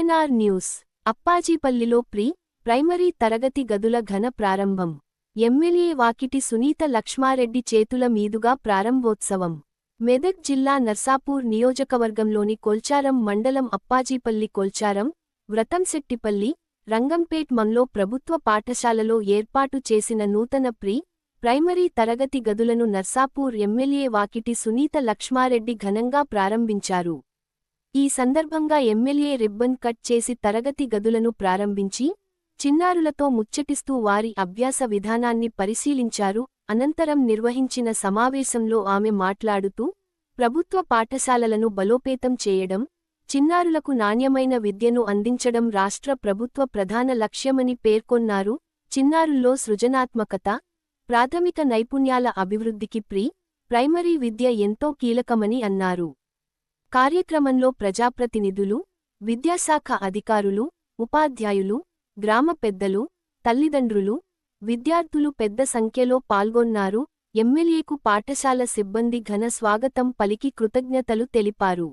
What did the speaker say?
PNR news. అప్పాజీపల్లిలో primary తరగతి గదుల ఘన ప్రారంభం. ఎమ్మెల్యే వాకిటి సునీత లక్ష్మారెడ్డి చేతుల మీదుగా ప్రారంభోత్సవం. మెదక్ జిల్లా నర్సాపూర్ నియోజకవర్గంలోని కొల్చారం మండలం అప్పాజీపల్లి కొల్చారం, వ్రతంశెట్టిపల్లి, రంగంపేట్ మంలో ప్రభుత్వ పాఠశాలలో ఏర్పాటు చేసిన నూతన ప్రైమరీ తరగతి గదులను నర్సాపూర్ ఎమ్మెల్యే వాకిటి సునీత లక్ష్మారెడ్డి ఘనంగా ప్రారంభించారు. ఈ సందర్భంగా ఎమ్మెల్యే రిబ్బన్ కట్ చేసి తరగతి గదులను ప్రారంభించి, చిన్నారులతో ముచ్చటిస్తూ వారి అభ్యాస విధానాన్ని పరిశీలించారు. అనంతరం నిర్వహించిన సమావేశంలో ఆమె మాట్లాడుతూ, ప్రభుత్వ పాఠశాలలను బలోపేతం చేయడం, చిన్నారులకు నాణ్యమైన విద్యను అందించడం రాష్ట్ర ప్రభుత్వ ప్రధాన లక్ష్యమని పేర్కొన్నారు. చిన్నారుల్లో సృజనాత్మకత, ప్రాథమిక నైపుణ్యాల అభివృద్ధికి ప్రైమరీ విద్య ఎంతో కీలకమని అన్నారు. కార్యక్రమంలో ప్రజాప్రతినిధులు, విద్యాశాఖ అధికారులు, ఉపాధ్యాయులు, గ్రామ పెద్దలు, తల్లిదండ్రులు, విద్యార్థులు పెద్ద సంఖ్యలో పాల్గొన్నారు. ఎమ్మెల్యేకు పాఠశాల సిబ్బంది ఘన స్వాగతం పలికి కృతజ్ఞతలు తెలిపారు.